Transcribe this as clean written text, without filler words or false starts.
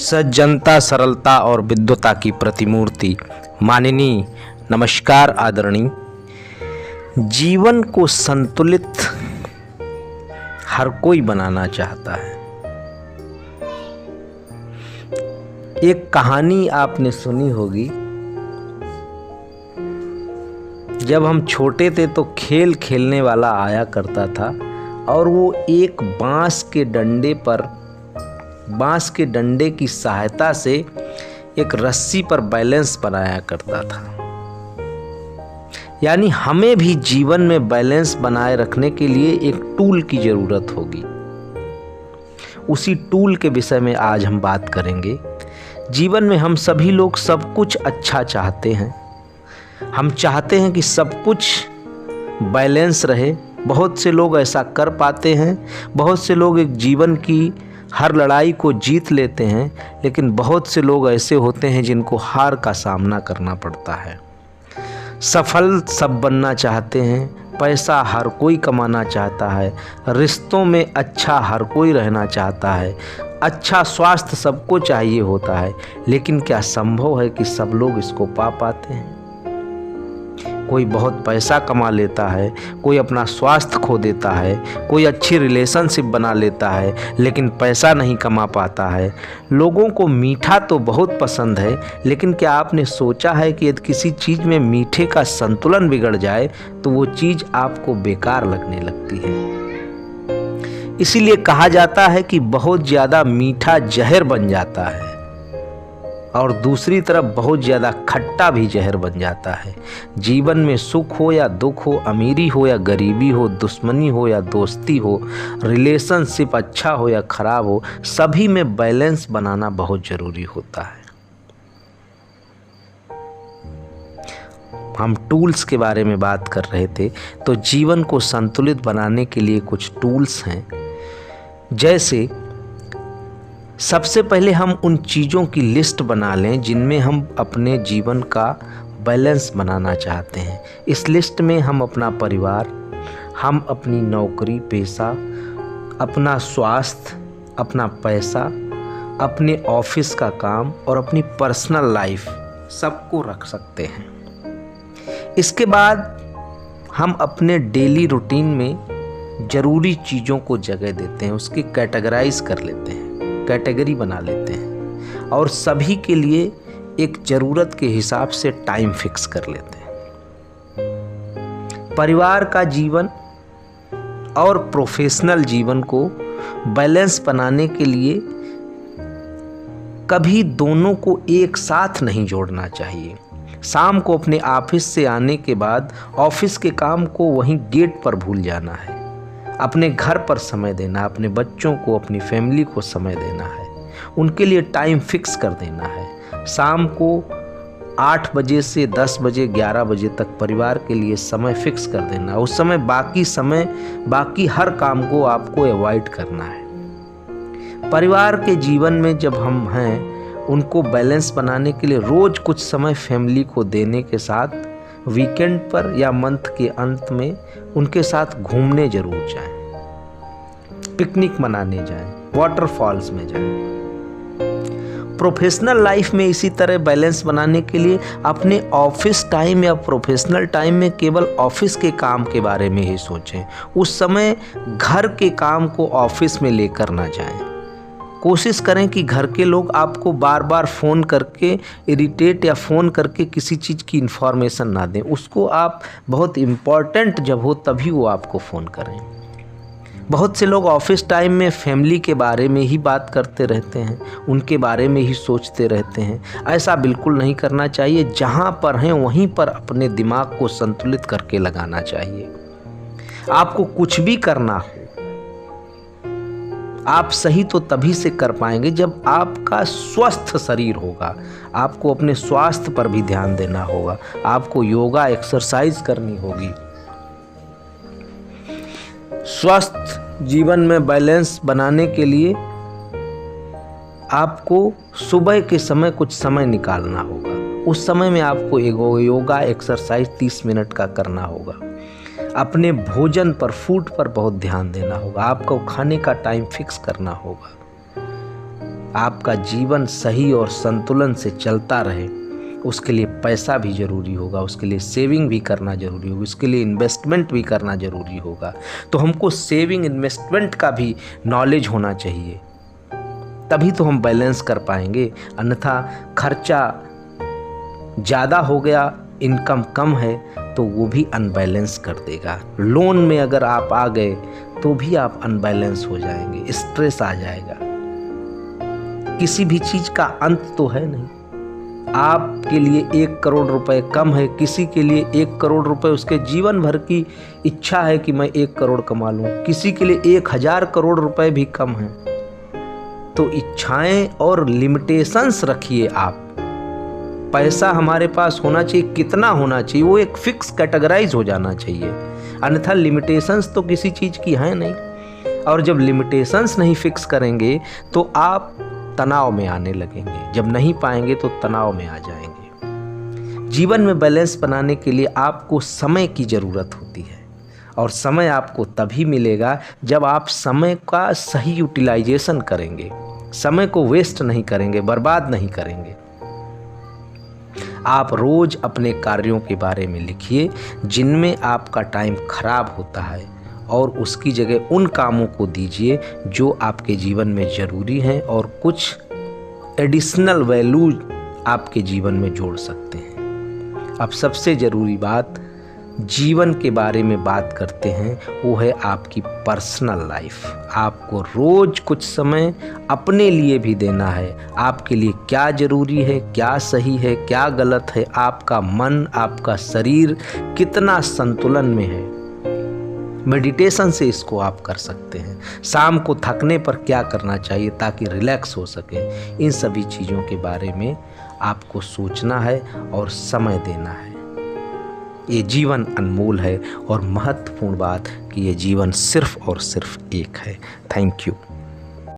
सज्जनता, सरलता और विद्वता की प्रतिमूर्ति माननीय, नमस्कार आदरणीय। जीवन को संतुलित हर कोई बनाना चाहता है। एक कहानी आपने सुनी होगी, जब हम छोटे थे तो खेल खेलने वाला आया करता था और वो एक बांस के डंडे की सहायता से एक रस्सी पर बैलेंस बनाया करता था। यानी हमें भी जीवन में बैलेंस बनाए रखने के लिए एक टूल की जरूरत होगी। उसी टूल के विषय में आज हम बात करेंगे। जीवन में हम सभी लोग सब कुछ अच्छा चाहते हैं। हम चाहते हैं कि सब कुछ बैलेंस रहे। बहुत से लोग ऐसा कर पाते हैं। बहुत से लोग एक जीवन की हर लड़ाई को जीत लेते हैं, लेकिन बहुत से लोग ऐसे होते हैं जिनको हार का सामना करना पड़ता है। सफल सब बनना चाहते हैं, पैसा हर कोई कमाना चाहता है, रिश्तों में अच्छा हर कोई रहना चाहता है, अच्छा स्वास्थ्य सबको चाहिए होता है, लेकिन क्या संभव है कि सब लोग इसको पा पाते हैं? कोई बहुत पैसा कमा लेता है, कोई अपना स्वास्थ्य खो देता है, कोई अच्छी रिलेशनशिप बना लेता है, लेकिन पैसा नहीं कमा पाता है। लोगों को मीठा तो बहुत पसंद है, लेकिन क्या आपने सोचा है कि यदि किसी चीज़ में मीठे का संतुलन बिगड़ जाए तो वो चीज़ आपको बेकार लगने लगती है। इसीलिए कहा जाता है कि बहुत ज़्यादा मीठा जहर बन जाता है और दूसरी तरफ बहुत ज़्यादा खट्टा भी जहर बन जाता है। जीवन में सुख हो या दुख हो, अमीरी हो या गरीबी हो, दुश्मनी हो या दोस्ती हो, रिलेशनशिप अच्छा हो या ख़राब हो, सभी में बैलेंस बनाना बहुत ज़रूरी होता है। हम टूल्स के बारे में बात कर रहे थे, तो जीवन को संतुलित बनाने के लिए कुछ टूल्स हैं। जैसे सबसे पहले हम उन चीज़ों की लिस्ट बना लें जिनमें हम अपने जीवन का बैलेंस बनाना चाहते हैं। इस लिस्ट में हम अपना परिवार, हम अपनी नौकरी पेशा, अपना स्वास्थ्य, अपना पैसा, अपने ऑफिस का काम और अपनी पर्सनल लाइफ सबको रख सकते हैं। इसके बाद हम अपने डेली रूटीन में ज़रूरी चीज़ों को जगह देते हैं, उसकी कैटेगराइज कर लेते हैं, कैटेगरी बना लेते हैं और सभी के लिए एक ज़रूरत के हिसाब से टाइम फिक्स कर लेते हैं। परिवार का जीवन और प्रोफेशनल जीवन को बैलेंस बनाने के लिए कभी दोनों को एक साथ नहीं जोड़ना चाहिए। शाम को अपने ऑफिस से आने के बाद ऑफिस के काम को वहीं गेट पर भूल जाना है। अपने घर पर समय देना, अपने बच्चों को, अपनी फैमिली को समय देना है, उनके लिए टाइम फिक्स कर देना है। शाम को 8 बजे से 10 बजे 11 बजे तक परिवार के लिए समय फिक्स कर देना। उस समय बाकी हर काम को आपको अवॉइड करना है। परिवार के जीवन में जब हम हैं, उनको बैलेंस बनाने के लिए रोज़ कुछ समय फैमिली को देने के साथ वीकेंड पर या मंथ के अंत में उनके साथ घूमने जरूर जाएं, पिकनिक मनाने जाएं, वाटरफॉल्स में जाएं। प्रोफेशनल लाइफ में इसी तरह बैलेंस बनाने के लिए अपने ऑफिस टाइम या प्रोफेशनल टाइम में केवल ऑफिस के काम के बारे में ही सोचें। उस समय घर के काम को ऑफिस में लेकर ना जाएं। कोशिश करें कि घर के लोग आपको बार बार फ़ोन करके इरिटेट या फ़ोन करके किसी चीज़ की इन्फॉर्मेशन ना दें। उसको आप बहुत इम्पॉर्टेंट जब हो तभी वो आपको फ़ोन करें। बहुत से लोग ऑफिस टाइम में फैमिली के बारे में ही बात करते रहते हैं, उनके बारे में ही सोचते रहते हैं। ऐसा बिल्कुल नहीं करना चाहिए। जहाँ पर हैं वहीं पर अपने दिमाग को संतुलित करके लगाना चाहिए। आपको कुछ भी करना हो, आप सही तो तभी से कर पाएंगे जब आपका स्वस्थ शरीर होगा। आपको अपने स्वास्थ्य पर भी ध्यान देना होगा। आपको योगा एक्सरसाइज करनी होगी। स्वस्थ जीवन में बैलेंस बनाने के लिए आपको सुबह के समय कुछ समय निकालना होगा। उस समय में आपको योगा एक्सरसाइज 30 मिनट का करना होगा। अपने भोजन पर, फूड पर बहुत ध्यान देना होगा। आपको खाने का टाइम फिक्स करना होगा। आपका जीवन सही और संतुलन से चलता रहे, उसके लिए पैसा भी ज़रूरी होगा, उसके लिए सेविंग भी करना ज़रूरी होगा, उसके लिए इन्वेस्टमेंट भी करना ज़रूरी होगा। तो हमको सेविंग इन्वेस्टमेंट का भी नॉलेज होना चाहिए, तभी तो हम बैलेंस कर पाएंगे। अन्यथा खर्चा ज़्यादा हो गया, इनकम कम है, तो वो भी अनबैलेंस कर देगा। लोन में अगर आप आ गए तो भी आप अनबैलेंस हो जाएंगे, स्ट्रेस आ जाएगा। किसी भी चीज़ का अंत तो है नहीं। आपके लिए 1 करोड़ रुपए कम है, किसी के लिए 1 करोड़ रुपए उसके जीवन भर की इच्छा है कि मैं 1 करोड़ कमा लूँ, किसी के लिए 1000 करोड़ रुपए भी कम है। तो इच्छाएं और लिमिटेशंस रखिए आप। पैसा हमारे पास होना चाहिए, कितना होना चाहिए वो एक फिक्स कैटेगराइज हो जाना चाहिए, अन्यथा लिमिटेशंस तो किसी चीज़ की है नहीं। और जब लिमिटेशंस नहीं फिक्स करेंगे तो आप तनाव में आने लगेंगे, जब नहीं पाएंगे तो तनाव में आ जाएंगे। जीवन में बैलेंस बनाने के लिए आपको समय की ज़रूरत होती है, और समय आपको तभी मिलेगा जब आप समय का सही यूटिलाइजेशन करेंगे, समय को वेस्ट नहीं करेंगे, बर्बाद नहीं करेंगे। आप रोज़ अपने कार्यों के बारे में लिखिए जिनमें आपका टाइम खराब होता है, और उसकी जगह उन कामों को दीजिए जो आपके जीवन में ज़रूरी हैं और कुछ एडिशनल वैल्यू आपके जीवन में जोड़ सकते हैं। अब सबसे ज़रूरी बात जीवन के बारे में बात करते हैं, वो है आपकी पर्सनल लाइफ। आपको रोज़ कुछ समय अपने लिए भी देना है। आपके लिए क्या ज़रूरी है, क्या सही है, क्या गलत है, आपका मन, आपका शरीर कितना संतुलन में है। मेडिटेशन से इसको आप कर सकते हैं। शाम को थकने पर क्या करना चाहिए ताकि रिलैक्स हो सके, इन सभी चीज़ों के बारे में आपको सोचना है और समय देना है। ये जीवन अनमोल है, और महत्वपूर्ण बात कि ये जीवन सिर्फ और सिर्फ एक है। Thank you.